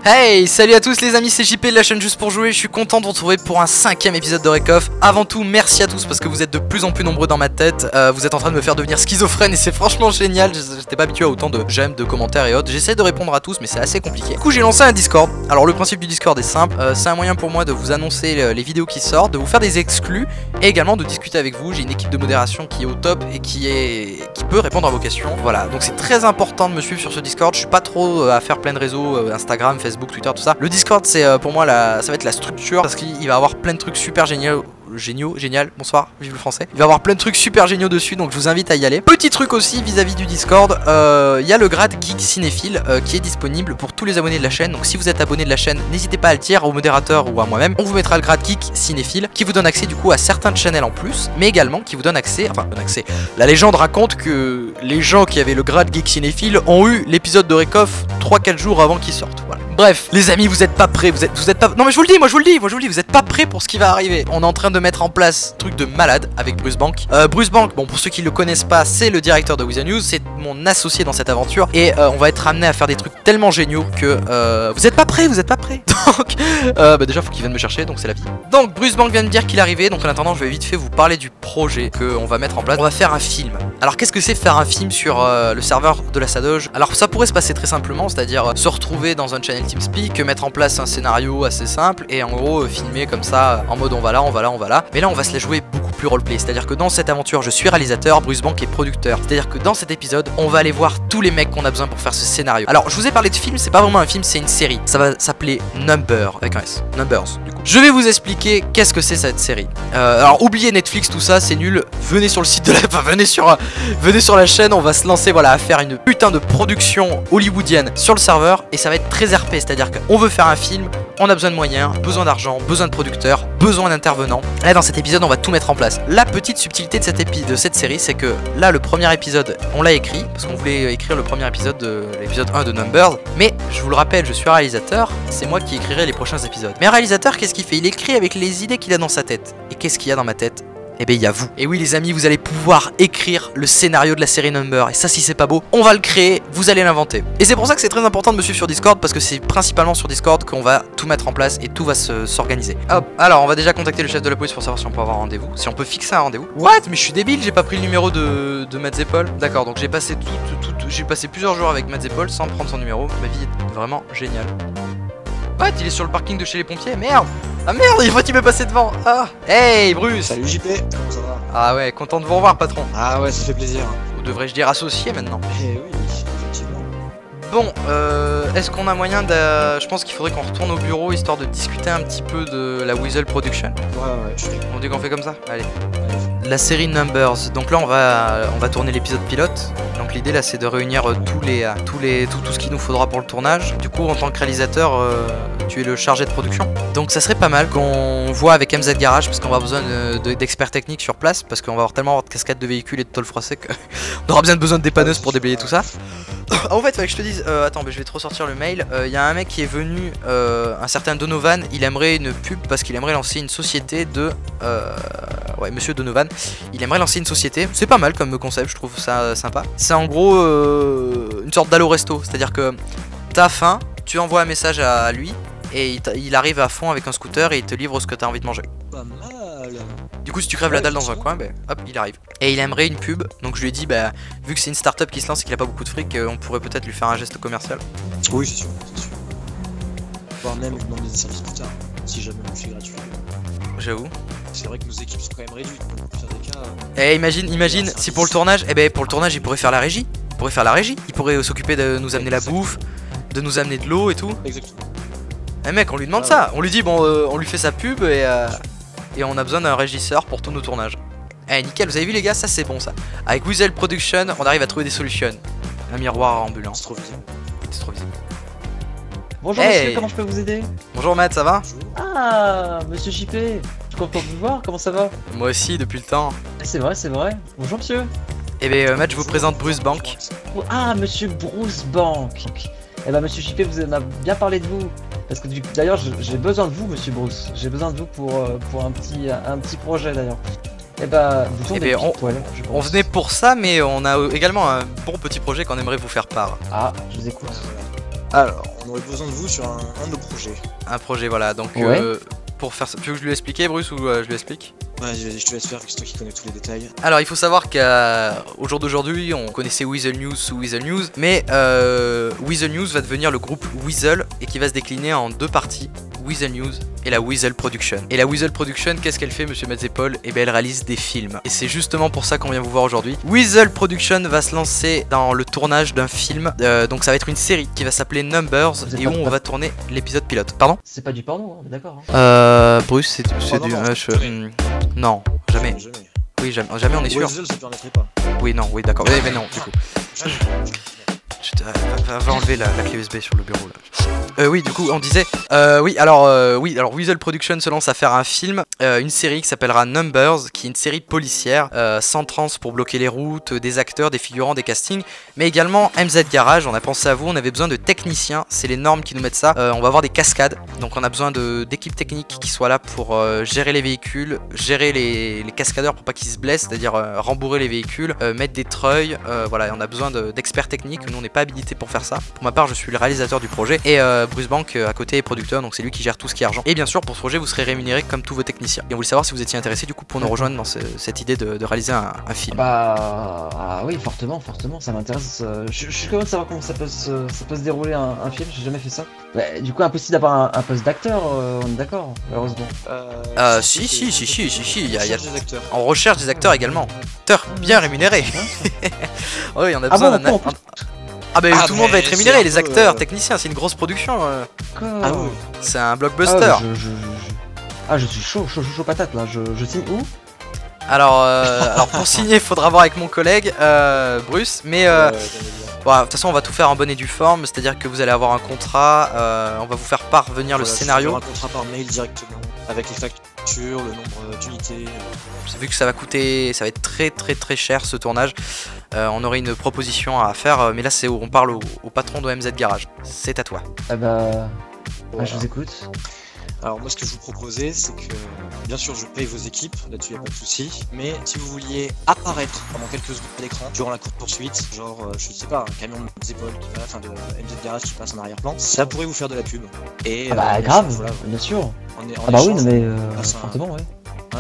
Hey, salut à tous les amis, c'est JP de la chaîne Juste pour jouer. Je suis content de vous retrouver pour un 5e épisode de Rake-Off. Avant tout, merci à tous parce que vous êtes de plus en plus nombreux dans ma tête. Vous êtes en train de me faire devenir schizophrène et c'est franchement génial. J'étais pas habitué à autant de j'aime, de commentaires et autres. J'essaie de répondre à tous mais c'est assez compliqué. Du coup j'ai lancé un Discord. Alors le principe du Discord est simple. C'est un moyen pour moi de vous annoncer les vidéos qui sortent, de vous faire des exclus et également de discuter avec vous. J'ai une équipe de modération qui est au top et qui peut répondre à vos questions. Voilà, donc c'est très important de me suivre sur ce Discord. Je suis pas trop à faire plein de réseaux, Instagram, Facebook, Twitter, tout ça. Le Discord c'est pour moi ça va être la structure parce qu'il va avoir plein de trucs super géniaux. Génial, bonsoir, vive le français. Il va y avoir plein de trucs super géniaux dessus, donc je vous invite à y aller. Petit truc aussi vis-à-vis du Discord, il y a le grade Geek Cinéphile qui est disponible pour tous les abonnés de la chaîne. Donc si vous êtes abonné de la chaîne, n'hésitez pas à le dire au modérateur ou à moi-même. On vous mettra le grade Geek Cinéphile qui vous donne accès du coup à certains channels en plus, mais également qui vous donne accès, La légende raconte que les gens qui avaient le grade Geek Cinéphile ont eu l'épisode de Rake-Off 3-4 jours avant qu'il sorte. Voilà. Bref, les amis, vous êtes pas prêts, vous êtes pas... Non mais je vous le dis, moi je vous le dis, vous êtes pas prêts pour ce qui va arriver. On est en train de mettre en place un truc de malade avec Bruce Bank. Bruce Bank, bon pour ceux qui le connaissent pas, c'est le directeur de Wizard News, c'est mon associé dans cette aventure et on va être amené à faire des trucs tellement géniaux que vous êtes pas prêts, Donc déjà faut qu'il vienne me chercher, donc c'est la vie. Donc Bruce Bank vient de dire qu'il arrivait, donc en attendant je vais vite fait vous parler du projet qu'on va mettre en place. On va faire un film. Alors qu'est-ce que c'est faire un film sur le serveur de la Sadoge? Alors ça pourrait se passer très simplement, c'est-à-dire se retrouver dans un channel TeamSpeak, mettre en place un scénario assez simple et en gros filmer comme ça en mode on va là. Mais là on va se la jouer beaucoup plus roleplay, c'est-à-dire que dans cette aventure je suis réalisateur, Bruce Bank est producteur. C'est-à-dire que dans cet épisode on va aller voir tous les mecs qu'on a besoin pour faire ce scénario. Alors je vous ai parlé de film, c'est pas vraiment un film, c'est une série. Ça va s'appeler Number avec un S. Numbers du coup. Je vais vous expliquer qu'est-ce que c'est cette série. Alors oubliez Netflix, tout ça, c'est nul. Venez sur le site de la... Enfin venez sur la chaîne, on va se lancer voilà à faire une putain de production hollywoodienne sur le serveur et ça va être très RP, c'est-à-dire qu'on veut faire un film, on a besoin de moyens, besoin d'argent, besoin de producteurs, besoin d'intervenants. Là dans cet épisode on va tout mettre en place. La petite subtilité de cette série c'est que là le premier épisode on l'a écrit parce qu'on voulait écrire le premier épisode de l'épisode 1 de Numbers. Mais je vous le rappelle, je suis réalisateur, c'est moi qui écrirai les prochains épisodes. Mais un réalisateur qu'est-ce qu'il fait? Il écrit avec les idées qu'il a dans sa tête. Et qu'est-ce qu'il y a dans ma tête? Eh bien il y a vous. Et oui les amis, vous allez pouvoir écrire le scénario de la série Number. Et ça si c'est pas beau, on va le créer, vous allez l'inventer. Et c'est pour ça que c'est très important de me suivre sur Discord, parce que c'est principalement sur Discord qu'on va tout mettre en place et tout va s'organiser. Hop, alors on va déjà contacter le chef de la police pour savoir si on peut avoir un rendez-vous, si on peut fixer un rendez-vous. What? Mais je suis débile, j'ai pas pris le numéro de Matt Paul. D'accord, donc j'ai passé j'ai passé plusieurs jours avec Matt Paul sans prendre son numéro. Ma vie est vraiment géniale. What? Il est sur le parking de chez les pompiers? Merde! Ah merde, il faut qu'il me passer devant. Ah. Hey Bruce. Salut JP, comment ça va? Ah ouais, content de vous revoir patron. Ah ouais, ça fait plaisir. Ou devrais-je dire associé maintenant? Eh oui, effectivement. Bon, est-ce qu'on a moyen de... Je pense qu'il faudrait qu'on retourne au bureau histoire de discuter un petit peu de la Weasel Production. Ouais, je suis... On dit qu'on fait comme ça? Allez. La série Numbers, donc là on va tourner l'épisode pilote. Donc l'idée là c'est de réunir tout ce qu'il nous faudra pour le tournage. Du coup en tant que réalisateur, tu es le chargé de production. Donc ça serait pas mal qu'on voit avec MZ Garage parce qu'on va avoir besoin d'experts techniques sur place. Parce qu'on va tellement avoir de cascades de véhicules et de tôles froissées qu'on aura besoin de dépanneuses pour déblayer tout ça. Ah, en fait, fallait que je te dise, attends, je vais te ressortir le mail. Il y a un mec qui est venu, un certain Donovan, il aimerait une pub parce qu'il aimerait lancer une société de... ouais, monsieur Donovan, il aimerait lancer une société. C'est pas mal comme concept, je trouve ça sympa. C'est en gros une sorte d'Allo Resto, c'est-à-dire que t'as faim, tu envoies un message à lui et il arrive à fond avec un scooter et il te livre ce que t'as envie de manger. Pas mal. Du coup si tu crèves la dalle dans un coin, hop, il arrive. Et il aimerait une pub, donc je lui ai dit, vu que c'est une start-up qui se lance et qu'il a pas beaucoup de fric, on pourrait peut-être lui faire un geste commercial. Oui, c'est sûr. Voire même lui demander des services plus tard, si jamais on le fait gratuit. J'avoue. C'est vrai que nos équipes sont quand même réduites, donc dans des cas... Eh imagine si pour le tournage, pour le tournage il pourrait faire la régie. Il pourrait s'occuper de nous amener la bouffe, de nous amener de l'eau et tout. Exactement. Eh mec, on lui demande ça, on lui dit on lui fait sa pub et on a besoin d'un régisseur pour tous nos tournages. Eh nickel, vous avez vu les gars, ça c'est bon ça. Avec Weasel Production, on arrive à trouver des solutions. Un miroir ambulant. C'est trop visible. C'est trop visible. Bonjour monsieur, comment je peux vous aider? Bonjour Matt, ça va? Bonjour. Ah, monsieur JP, je suis content de vous voir, comment ça va? Moi aussi, depuis le temps. C'est vrai. Bonjour monsieur. Eh ben Matt, je vous présente Bruce Bank. Ah, monsieur Bruce Bank. Eh ben monsieur JP, vous en avez bien parlé de vous. Parce que d'ailleurs, j'ai besoin de vous, monsieur Bruce. J'ai besoin de vous pour un petit projet d'ailleurs. Eh ben, vous tombez poil, je pense. On venait pour ça, mais on a également un bon petit projet qu'on aimerait vous faire part. Ah, je vous écoute. Alors, on aurait besoin de vous sur un de nos projets. Un projet, voilà. Donc, Ouais. pour faire ça, tu veux que je lui explique, Bruce, ou je lui explique? Ouais, je te laisse faire, c'est toi qui connais tous les détails. Alors, il faut savoir qu'au jour d'aujourd'hui, on connaissait Weasel News sous Weasel News, mais Weasel News va devenir le groupe Weasel et qui va se décliner en deux parties. Weasel News et la Weasel Production. Et la Weasel Production, qu'est-ce qu'elle fait, monsieur Metzepol? Eh bien, elle réalise des films. Et c'est justement pour ça qu'on vient vous voir aujourd'hui. Weasel Production va se lancer dans le tournage d'un film. Donc, ça va être une série qui va s'appeler Numbers et où on va tourner l'épisode pilote. Pardon? C'est pas du porno, hein, d'accord. Hein. Bruce, c'est non, du. non, Non, jamais. Jamais. Oui, jamais, on est sûr. Weasel, ça ne permettrait pas. Oui, non, oui, d'accord. Mais non, du coup. Va enlever la clé USB sur le bureau là. Oui, du coup, on disait. Oui, alors Weasel Production se lance à faire un film, une série qui s'appellera Numbers, qui est une série policière, sans trans pour bloquer les routes, des acteurs, des figurants, des castings, mais également MZ Garage. On a pensé à vous, on avait besoin de techniciens, c'est les normes qui nous mettent ça. On va avoir des cascades, donc on a besoin d'équipes techniques qui soient là pour gérer les véhicules, gérer les cascadeurs pour pas qu'ils se blessent, c'est-à-dire rembourrer les véhicules, mettre des treuils. Voilà, on a besoin d'experts techniques. Nous, on n'est pas habilité pour faire ça. Pour ma part, je suis le réalisateur du projet et Bruce Bank à côté est producteur, donc c'est lui qui gère tout ce qui est argent. Et bien sûr, pour ce projet, vous serez rémunéré comme tous vos techniciens. Et on voulait savoir si vous étiez intéressé du coup pour nous rejoindre dans cette idée de réaliser un film. Bah oui, fortement, ça m'intéresse. Je suis curieux de savoir comment ça peut se dérouler un film, j'ai jamais fait ça. Bah, du coup, impossible d'avoir un poste d'acteur, on est d'accord, malheureusement. Si, il y a des acteurs. on recherche des acteurs également. Acteurs bien rémunérés. Oui, on a Ah besoin bon, d'un. Ah bah Ah, tout le monde va être mais rémunéré, c'est un les peu, acteurs, techniciens, c'est une grosse production. Ah oui. C'est un blockbuster. Je suis chaud patate là, je signe où? Alors pour signer, il faudra voir avec mon collègue Bruce, mais bon, de toute façon on va tout faire en bonne et due forme, c'est-à-dire que vous allez avoir un contrat, on va vous faire parvenir le scénario. Un contrat par mail directement, avec les factures, le nombre d'unités. Vu que ça va coûter, ça va être très cher ce tournage, on aurait une proposition à faire, mais là c'est où on parle au patron de MZ Garage. C'est à toi. Ah bah, Voilà. je vous écoute. Alors moi ce que je vous proposais c'est que bien sûr je paye vos équipes, là-dessus y a pas de souci, mais si vous vouliez apparaître pendant quelques secondes à l'écran durant la course poursuite, genre je sais pas, un camion de épaules qui passe, enfin de MZ Garage qui passe en arrière-plan, ça pourrait vous faire de la pub. Et Ah bah grave, bien sûr. Ah bah oui, mais fortement, ouais.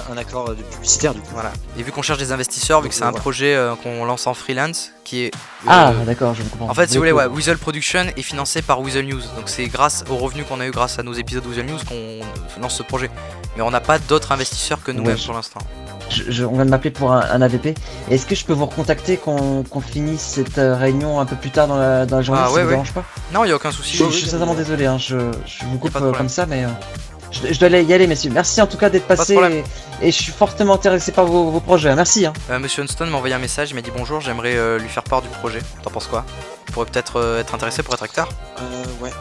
Un accord de publicitaire du coup. Voilà. Et vu qu'on cherche des investisseurs, vu que c'est un projet qu'on lance en freelance, qui est... Ah d'accord, je comprends. En fait, si vous voulez, ouais, Weasel Production est financé par Weasel News. Donc c'est grâce aux revenus qu'on a eu grâce à nos épisodes Weasel News qu'on lance ce projet. Mais on n'a pas d'autres investisseurs que nous-mêmes pour l'instant. On vient de m'appeler pour un AVP. Est-ce que je peux vous recontacter qu'on finisse cette réunion un peu plus tard dans la journée, si ça vous dérange pas? Non, il n'y a aucun souci. Je suis sincèrement désolé, hein, je vous coupe pas de comme ça, mais je dois y aller, messieurs. Merci en tout cas d'être passé et je suis fortement intéressé par vos projets. Merci. Hein. Monsieur Hunstone m'a envoyé un message, il m'a dit bonjour, j'aimerais lui faire part du projet. T'en penses quoi? Il pourrait peut-être être intéressé pour être acteur? Ouais,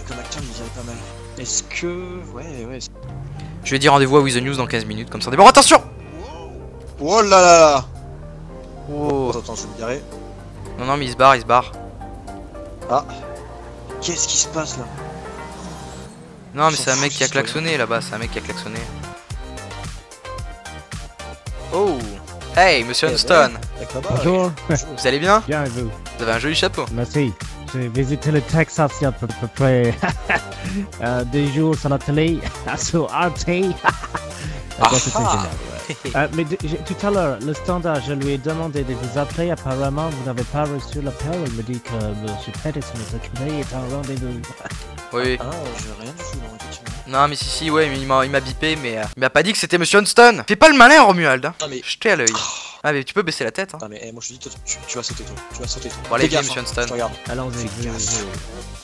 comme acteur il dirait pas mal. Est-ce que... Ouais. Je lui ai dit rendez-vous à Weasel News dans 15 minutes, comme ça on est bon. Attention! Oh là là. Oh. Attends, je vais me garer. Non, mais il se barre. Ah. Qu'est-ce qui se passe là? Non, mais c'est un mec qui a klaxonné là-bas, Oh! Hey, monsieur Hunstone! Bonjour. Vous allez bien? Bien et vous? Vous avez un joli chapeau. Merci. J'ai visité le Texas il y a à peu près 2 jours sur la télé, sur RT. C'était génial. Mais tout à l'heure, le standard, je lui ai demandé de vous appeler. Apparemment, vous n'avez pas reçu l'appel. Il me dit que M. Peterson est occupé et est en rendez-vous. Oui. Ah, j'ai rien du tout, non, effectivement. Non, mais si, ouais, mais il m'a bipé, mais il m'a pas dit que c'était monsieur Hunstone. Fais pas le malin, Romuald. Hein. Non, mais... Jetez à l'œil. Ah, mais tu peux baisser la tête. Hein. Ah, mais moi je te dis, toi, tu vas sauter, toi. Bon, allez, viens, gaffe, monsieur hein, Hunstone. je te regarde. Allons-y.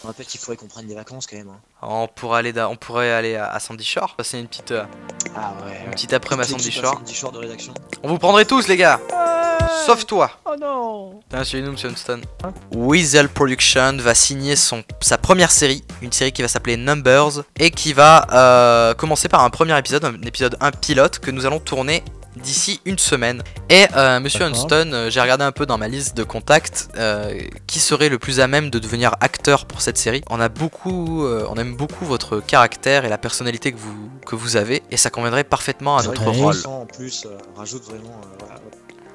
On rappelle qu'il faudrait qu'on prenne des vacances quand même. Hein. On pourrait aller à Sandy Shore, passer une petite après-midi à Sandy Shore. Sandy Shore de rédaction. On vous prendrait tous, les gars. Sauf toi. Oh non. Suivez-nous, monsieur Hunstone. Weasel Production va signer sa première série, une série qui va s'appeler Numbers, et qui va commencer par un premier épisode, un épisode 1 pilote, que nous allons tourner d'ici une semaine. Et monsieur Hunstone, j'ai regardé un peu dans ma liste de contacts qui serait le plus à même de devenir acteur pour cette série. On aime beaucoup votre caractère et la personnalité que vous avez, et ça conviendrait parfaitement à notre rôle. En plus, rajoute vraiment voilà,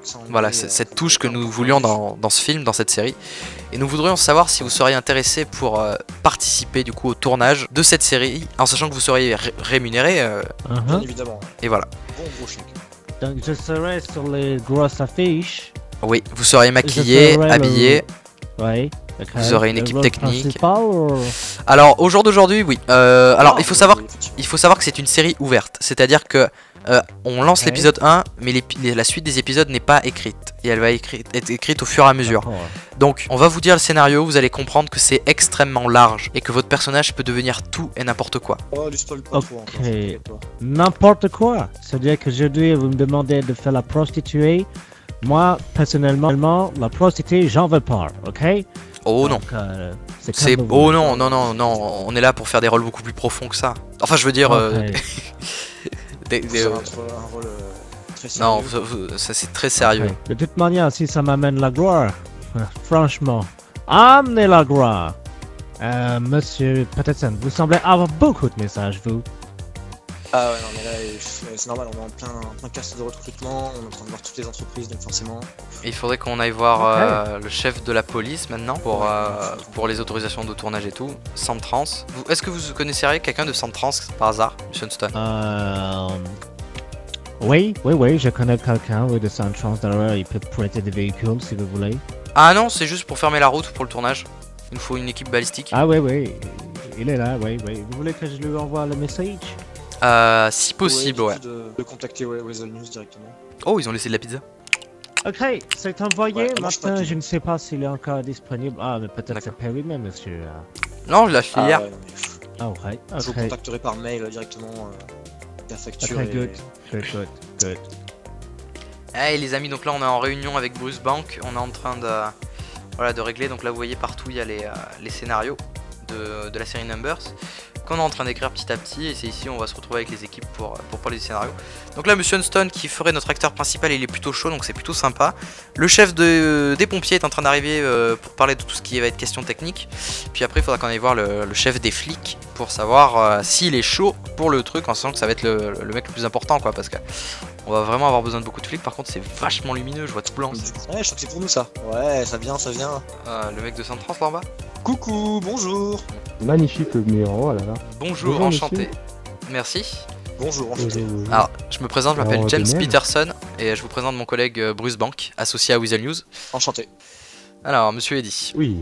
accent anglais, Voilà, c'est cette touche que nous voulions dans ce film, dans cette série. Et nous voudrions savoir si vous seriez intéressé pour participer du coup au tournage de cette série, en sachant que vous seriez rémunéré. bien évidemment. Et voilà. Bon gros chèque. Donc je serai sur les grosses affiches. Oui, vous seriez maquillé, ferai habillé. Oui. Vous aurez une Le équipe rôle technique. principal, ou- Alors, au jour d'aujourd'hui, oui. Alors, Ah, il faut savoir oui, effectivement. Il faut savoir que c'est une série ouverte, c'est-à-dire que on lance Ok. l'épisode 1, mais la suite des épisodes n'est pas écrite, et elle va être écrite au fur et à mesure. D'accord. Donc on va vous dire le scénario, vous allez comprendre que c'est extrêmement large, et que votre personnage peut devenir tout et n'importe quoi. Oh, lui spoil pas trop encore, Ok. t'inquiète pas. N'importe quoi. C'est-à-dire qu'aujourd'hui, vous me demandez de faire la prostituée. Moi, personnellement, la prostituée, j'en veux pas, ok? Oh non, Donc, c'est c'est... comme vous Oh voulez. non, non, non, non, on est là pour faire des rôles beaucoup plus profonds que ça. Enfin, je veux dire... Ok. Vous avez un rôle très sérieux. non, ça c'est très sérieux. Ok. De toute manière, si ça m'amène la gloire, franchement, amenez la gloire. Monsieur Patterson, vous semblez avoir beaucoup de messages, vous. Ah ouais, non, mais là, c'est normal, on est en plein cast de recrutement, on est en train de voir toutes les entreprises, donc forcément. Et il faudrait qu'on aille voir le chef de la police maintenant pour les autorisations de tournage et tout. Centrans. Est-ce que vous connaisseriez quelqu'un de Centrans par hasard, Monsieur Stone? Oui, je connais quelqu'un oui, de Saint-Trans derrière, il peut prêter des véhicules si vous voulez. Ah non, c'est juste pour fermer la route pour le tournage. Il nous faut une équipe balistique. Ah oui, il est là, oui. Vous voulez que je lui envoie le message? Si possible, ouais. De contacter Weasel News directement. Oh, ils ont laissé de la pizza. Ok, c'est envoyé. Ouais, elle mange pas Maintenant, tout. je ne sais pas s'il est encore disponible. Ah, mais peut-être c'est D'accord. périmé, monsieur. Non, je l'ai acheté hier. ouais, non, mais Ah, ouais, je vous ok. contacterai par mail directement la facture. Ok, et... good. Hey les amis, donc là on est en réunion avec Bruce Bank. On est en train de régler. Donc là vous voyez partout il y a les scénarios de la série Numbers qu'on est en train d'écrire petit à petit, et c'est ici où on va se retrouver avec les équipes pour parler des scénarios. Donc là Monsieur Hunstone qui ferait notre acteur principal, il est plutôt chaud, donc c'est plutôt sympa. Le chef des pompiers est en train d'arriver pour parler de tout ce qui va être question technique. Puis après il faudra qu'on aille voir le chef des flics pour savoir s'il est chaud pour le truc, en sachant que ça va être le mec le plus important quoi, parce que on va vraiment avoir besoin de beaucoup de flics. Par contre c'est vachement lumineux, je vois tout blanc. Ouais, je crois que c'est pour nous ça. Ouais, ça vient. Le mec de Saint-Trans là en bas. Coucou, bonjour. Magnifique le numéro, oh là là. Bonjour, Bonjour, enchanté. Merci. Bonjour, enchanté. Alors, je me présente, je m'appelle Alors, James de même. Peterson et je vous présente mon collègue Bruce Bank, associé à Weasel News. Enchanté. Alors, monsieur Eddy, Oui.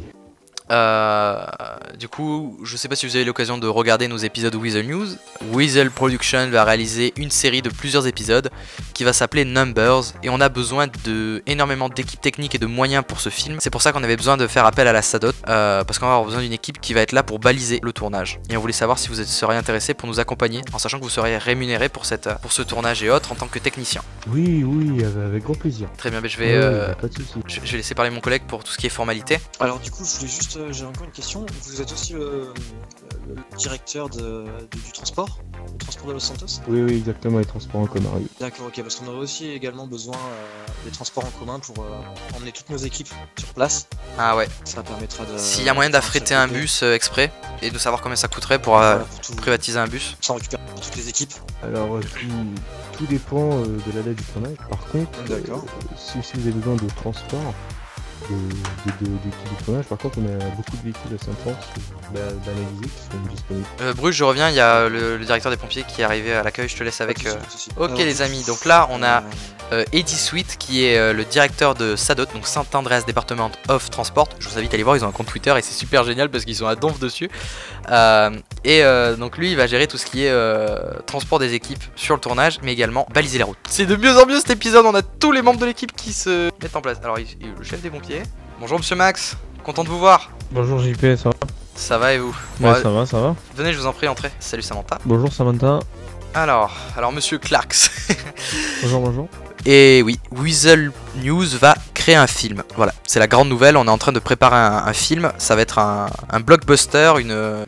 du coup, je sais pas si vous avez l'occasion de regarder nos épisodes Weasel News. Weasel Production va réaliser une série de plusieurs épisodes qui va s'appeler Numbers, et on a besoin énormément d'équipes techniques et de moyens pour ce film. C'est pour ça qu'on avait besoin de faire appel à la SADOT, parce qu'on va avoir besoin d'une équipe qui va être là pour baliser le tournage. Et on voulait savoir si vous seriez intéressé pour nous accompagner, en sachant que vous seriez rémunéré pour ce tournage et autres en tant que technicien. Oui, avec grand plaisir. Très bien, mais je Ouais, vais, y a pas de souci. je vais laisser parler mon collègue pour tout ce qui est formalité. Alors du coup, je voulais juste, j'ai encore une question. Vous êtes aussi le directeur du transport, le transport de Los Santos? Oui, exactement, les transports en commun. Oui. D'accord, ok, parce qu'on aurait aussi également besoin des transports en commun pour emmener toutes nos équipes sur place. Ah ouais. Ça permettra de... S'il y a moyen d'affréter un bus exprès et de savoir combien ça coûterait pour Voilà, pour tout, privatiser un bus. s'en récupérer pour toutes les équipes. Alors, tout dépend de la date du tournage. Par contre, D'accord. si vous avez besoin de transport, d'équipes de tournage, par contre, on a beaucoup de véhicules à Saint-Trans banalisés qui sont disponibles. Bruce, je reviens, il y a le directeur des pompiers qui est arrivé à l'accueil, je te laisse avec... Pas de souci. Ok les amis, donc là on a Eddie Sweet qui est le directeur de SADOT, donc Saint Andreas Department of Transport. Je vous invite à aller voir, ils ont un compte Twitter et c'est super génial parce qu'ils sont à donf dessus. Donc lui il va gérer tout ce qui est transport des équipes sur le tournage, mais également baliser les routes. C'est de mieux en mieux cet épisode, on a tous les membres de l'équipe qui se mettent en place. Alors le chef des pompiers. Bonjour monsieur Max, content de vous voir. Bonjour JP, ça va? Ça va et vous? Ouais, Bon, ça va, ça va. venez, je vous en prie, entrez. Salut Samantha. Bonjour Samantha. Alors monsieur Clarks. Bonjour. Et oui, Weasel News va créer un film. Voilà, c'est la grande nouvelle. On est en train de préparer un film. Ça va être un blockbuster,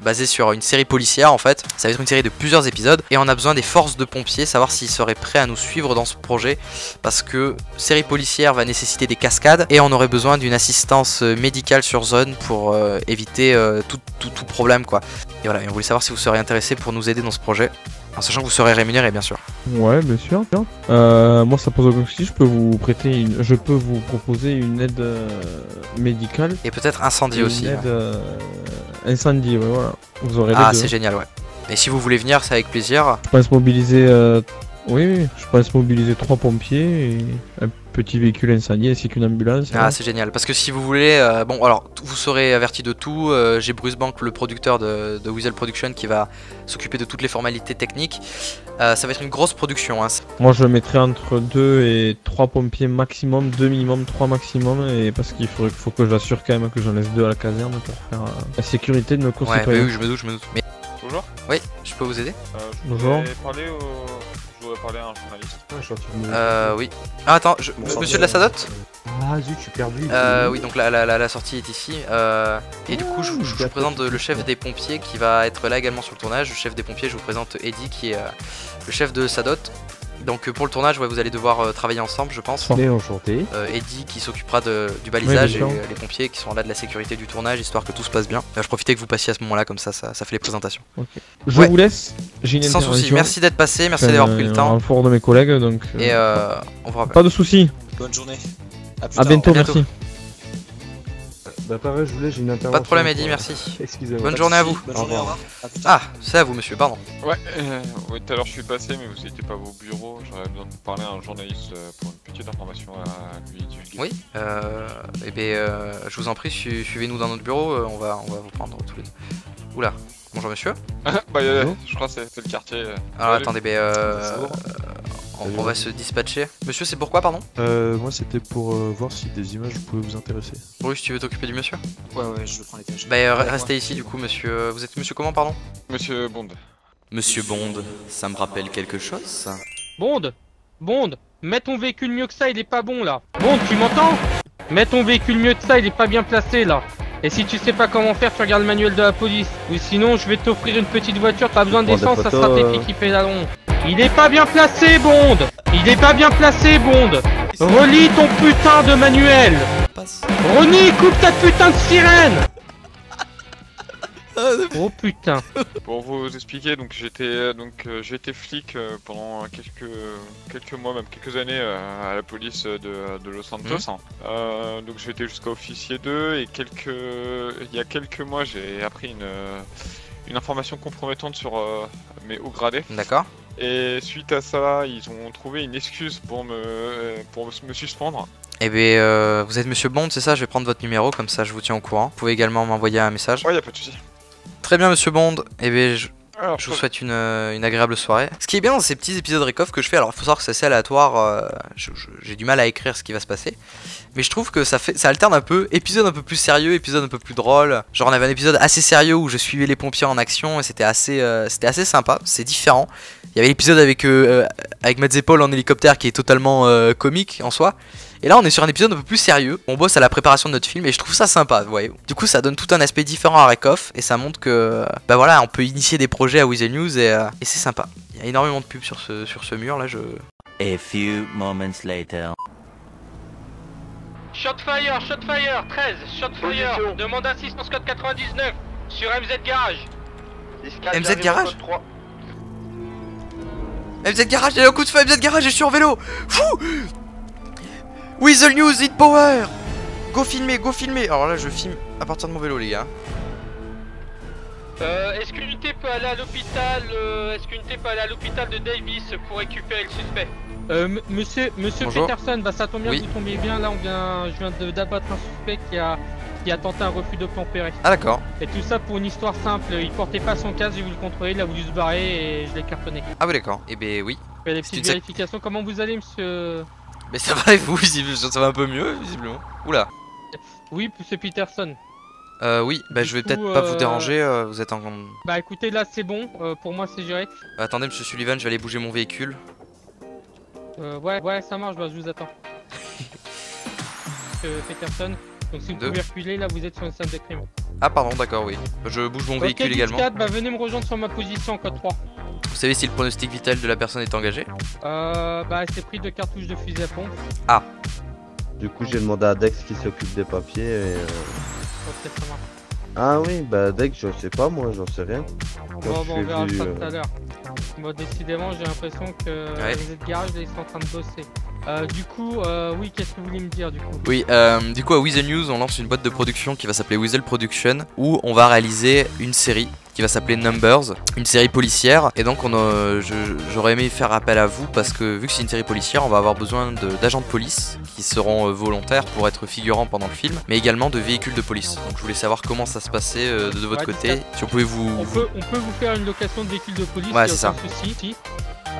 basé sur une série policière en fait. Ça va être une série de plusieurs épisodes. Et on a besoin des forces de pompiers, savoir s'ils seraient prêts à nous suivre dans ce projet. Parce que série policière va nécessiter des cascades. Et on aurait besoin d'une assistance médicale sur zone pour éviter tout problème quoi. Et voilà, et on voulait savoir si vous seriez intéressé pour nous aider dans ce projet. En sachant que vous serez rémunéré bien sûr. Ouais, bien sûr. Moi, ça pose aucun souci. Je peux vous proposer une aide médicale. Et peut-être incendie Et aussi. Une Ouais. aide incendie, ouais, voilà. Vous aurez les Ah, deux. c'est génial, ouais. Et si vous voulez venir, c'est avec plaisir. Je pense mobiliser, oui, je pense mobiliser 3 pompiers et un petit véhicule incendie ainsi qu'une ambulance. Ah, c'est génial. Parce que si vous voulez, bon, alors, vous serez averti de tout. J'ai Bruce Bank, le producteur de Weasel Production, qui va s'occuper de toutes les formalités techniques. Ça va être une grosse production. Hein. Moi, je mettrais entre 2 et 3 pompiers maximum, 2 minimum, 3 maximum, et parce qu'il faut que j'assure quand même que j'en laisse 2 à la caserne pour faire la sécurité de nos Ouais, bah concitoyens. oui, je me doute. Mais... Bonjour. Oui, je peux vous aider? Bonjour. Je voudrais parler à un journaliste. Ouais, je suis en train de me- Oui. Ah, attends, Bonsoir, monsieur de la Sadotte? Ah zut, je suis perdu. Oui, donc la sortie est ici. Et du coup, je vous présente le chef des pompiers qui va être là également sur le tournage. Le chef des pompiers, je vous présente Eddie qui est le chef de Sadotte. Donc pour le tournage, ouais, vous allez devoir travailler ensemble, je pense. Mais enchanté. Eddie qui s'occupera du balisage Oui, et bien sûr. les pompiers qui sont là de la sécurité du tournage, histoire que tout se passe bien. Je profitais que vous passiez à ce moment-là, comme ça fait les présentations. Je Ouais. vous laisse. J'ai une Sans souci, intervention. merci d'être passé, merci Enfin, d'avoir pris le Un temps. renfort de mes collègues, donc. Et on vous rappelle. Pas de soucis. Bonne journée. À plus À tard. bientôt, À bientôt. merci. Bah pareil, j'ai une intervention. Pas de problème, Eddie, quoi. merci. Excusez-moi. Bonne Pas de journée à soucis. vous. Bonne Au journée, au revoir. revoir. À plus tard. Ah, c'est à vous, monsieur, pardon. Ouais, oui, tout à l'heure je suis passé, mais vous n'étiez pas au bureau. J'aurais besoin de parler à un journaliste pour une petite information à lui divulguer. Oui, eh bien, je vous en prie, suivez-nous dans notre bureau, on va vous prendre tous les deux. Oula, bonjour monsieur. Bah, Bonjour. je crois que c'est le quartier. Alors Salut. attendez, Bonjour. on va se dispatcher. Monsieur, c'est pourquoi, pardon? Moi c'était pour voir si des images pouvaient vous intéresser. Bruce, tu veux t'occuper du monsieur? Ouais, je prends les tâches. Bah, Ouais, restez ouais. ici du coup, monsieur. Vous êtes monsieur comment, pardon? Monsieur Bond. Monsieur Bond, ça me rappelle quelque chose ça? Bond, mets ton véhicule mieux que ça, il est pas bon là. Bond, tu m'entends? Mets ton véhicule mieux que ça, il est pas bien placé là. Et si tu sais pas comment faire, tu regardes le manuel de la police. Ou sinon, je vais t'offrir une petite voiture, t'as besoin d'essence, ça sera tes filles qui pédaleront. Il est pas bien placé, Bond. Il est pas bien placé, Bond. Relis ton putain de manuel. Ronnie, coupe ta putain de sirène. Oh putain. Pour vous expliquer, donc j'ai été flic pendant quelques mois, même quelques années à la police de Los Santos. Donc j'ai été jusqu'à officier 2 et il y a quelques mois j'ai appris une information compromettante sur mes hauts gradés. D'accord. Et suite à ça, ils ont trouvé une excuse pour me suspendre. Eh bien, vous êtes monsieur Bond, c'est ça? Je vais prendre votre numéro, comme ça je vous tiens au courant. Vous pouvez également m'envoyer un message. Ouais, y a pas de souci. Très bien, monsieur Bond. Eh bien, Alors, je vous souhaite une agréable soirée. Ce qui est bien dans ces petits épisodes Rekoff que je fais, alors il faut savoir que c'est assez aléatoire, j'ai du mal à écrire ce qui va se passer. Mais je trouve que ça alterne un peu, épisode un peu plus sérieux, épisode un peu plus drôle. Genre on avait un épisode assez sérieux où je suivais les pompiers en action et c'était assez sympa, c'est différent. Il y avait l'épisode avec Matt et Paul en hélicoptère qui est totalement comique en soi. Et là on est sur un épisode un peu plus sérieux, on bosse à la préparation de notre film et je trouve ça sympa, vous voyez. Du coup ça donne tout un aspect différent à Rekoff et ça montre que bah voilà, on peut initier des projets à Weasel News et c'est sympa. Il y a énormément de pubs sur ce mur là, A few moments later. Shotfire, 13, Shotfire, demande assistance code 99 sur MZ Garage. MZ Garage MZ Garage, il y a un coup de feu, MZ Garage, je suis en vélo. Fou. Weasel News, Hit Power. Go filmer. Alors là je filme à partir de mon vélo les gars. Est-ce qu'une unité peut aller à l'hôpital de Davis pour récupérer le suspect? Monsieur Bonjour. Peterson, bah ça tombe bien Oui. que vous tombiez bien, là je viens d'abattre un suspect qui a tenté un refus d'obtempérer. Ah d'accord. Et tout ça pour une histoire simple, il portait pas son casque, j'ai voulu le contrôler, il a voulu se barrer et je l'ai cartonné. Ah oui d'accord. Eh ben oui. Je fais des C'est petites une vérifications, comment vous allez monsieur? Mais ça va et vous, ça va un peu mieux visiblement. Oula. Oui, monsieur Peterson. Oui, bah je vais coup, peut-être pas vous déranger, vous êtes en... Bah écoutez, là c'est bon, pour moi c'est géré. Attendez monsieur Sullivan, je vais aller bouger mon véhicule. Ouais, ça marche, bah, je vous attends. Peterson, donc si vous pouvez reculer, là vous êtes sur une scène de crime. Ah pardon, d'accord, oui. Je bouge mon véhicule également. 4, bah venez me rejoindre sur ma position, code 3. Vous savez si le pronostic vital de la personne est engagé? Bah c'est pris de cartouches de fusil à pompe. Ah. Du coup j'ai demandé à Dex qui s'occupe des papiers et Ok, ça marche. Ah oui, bah Dex je sais pas moi, j'en sais rien. Bon, on verra ça tout à l'heure. Bon, décidément, j'ai l'impression que les aides garage, là, ils sont en train de bosser. Du coup, oui, qu'est-ce que vous voulez me dire du coup? Oui, du coup à Weasel News, on lance une boîte de production qui va s'appeler Weasel Production, où on va réaliser une série qui va s'appeler Numbers, une série policière. Et donc j'aurais aimé faire appel à vous parce que vu que c'est une série policière, on va avoir besoin d'agents de police qui seront volontaires pour être figurants pendant le film, mais également de véhicules de police. Donc je voulais savoir comment ça se passait de votre côté. Si on pouvait on peut vous faire une location de véhicules de police, ouais, c'est ça. Souci.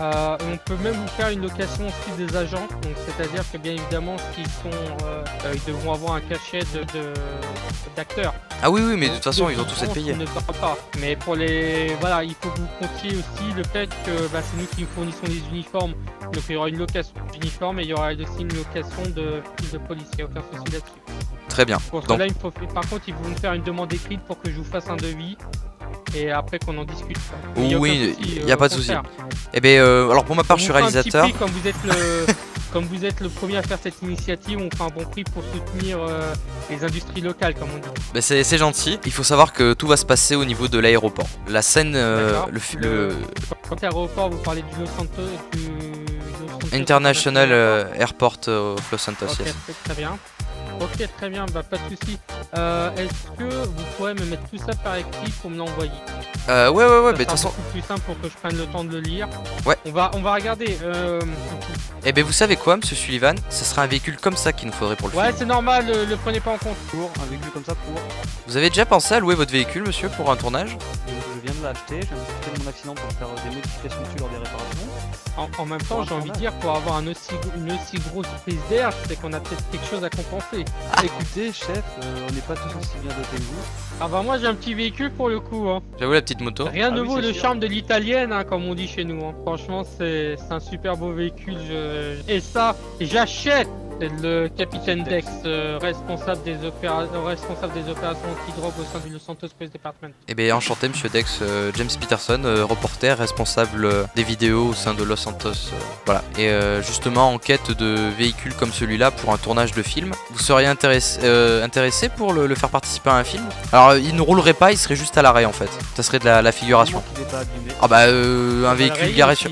On peut même vous faire une location aussi des agents, donc c'est-à-dire que bien évidemment s'ils ils devront avoir un cachet d'acteurs. Ah oui, mais de toute façon ils vont tous être payés. Ne pas. Mais pour voilà, il faut que vous comptiez aussi le fait que c'est nous qui fournissons les uniformes, donc il y aura une location d'uniforme et il y aura aussi une location de police, il n'y a aucun souci là-dessus. Très bien. Pour cela, par contre, ils vont me faire une demande écrite pour que je vous fasse un devis. Et après qu'on en discute. Oui, il n'y a pas de souci. Eh bien, alors pour ma part, je suis réalisateur. Comme vous êtes le premier à faire cette initiative, on fait un bon prix pour soutenir les industries locales, comme on dit. Bah c'est gentil. Il faut savoir que tout va se passer au niveau de l'aéroport. La scène, Quand l'aéroport, vous parlez du Los Santos, International Airport of Los Santos. Ok, yes. Très bien. Ok, très bien, pas de soucis. Est-ce que vous pourrez me mettre tout ça par écrit pour me l'envoyer? Ouais, mais de toute façon. C'est plus simple pour que je prenne le temps de le lire. Ouais. On va regarder. Eh ben vous savez quoi, monsieur Sullivan? Ce sera un véhicule comme ça qu'il nous faudrait pour le film. Ouais, c'est normal, le prenez pas en compte. Pour un véhicule comme ça, Vous avez déjà pensé à louer votre véhicule, monsieur, pour un tournage? Je viens de l'acheter, je viens de profiter de mon accident pour faire des modifications dessus lors des réparations. En même temps, j'ai envie de dire, pour avoir une aussi grosse prise d'air, c'est qu'on a peut-être quelque chose à compenser. Écoutez, chef, on n'est pas tous aussi bien dotés que vous. Ah bah moi j'ai un petit véhicule pour le coup. Hein. J'avoue la petite moto. Rien ne vaut le charme de l'italienne, hein, comme on dit chez nous. Hein. Franchement, c'est un super beau véhicule. Et ça, j'achète. C'est le capitaine Dex, responsable des opérations anti-drogue au sein du Los Santos Police Department. Eh bien enchanté monsieur Dex, James Peterson, reporter, responsable des vidéos au sein de Los Santos. Voilà, et justement en quête de véhicules comme celui-là pour un tournage de film. Vous seriez intéressé pour le faire participer à un film? Alors il ne roulerait pas, il serait juste à l'arrêt en fait. Ça serait de la figuration. Ah bah un véhicule garé sur...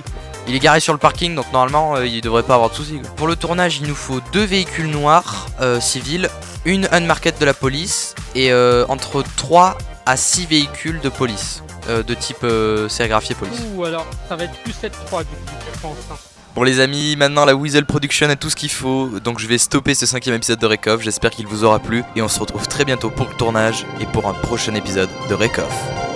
Il est garé sur le parking, donc normalement il devrait pas avoir de soucis. Pour le tournage, il nous faut 2 véhicules noirs civils, une unmarked de la police et entre 3 à 6 véhicules de police de type sérigraphié police. Ou alors ça va être plus 7-3 du coup, je pense. Hein. Bon les amis, maintenant la Weasel Production a tout ce qu'il faut, donc je vais stopper ce 5e épisode de Rake Off. J'espère qu'il vous aura plu et on se retrouve très bientôt pour le tournage et pour un prochain épisode de Rake Off.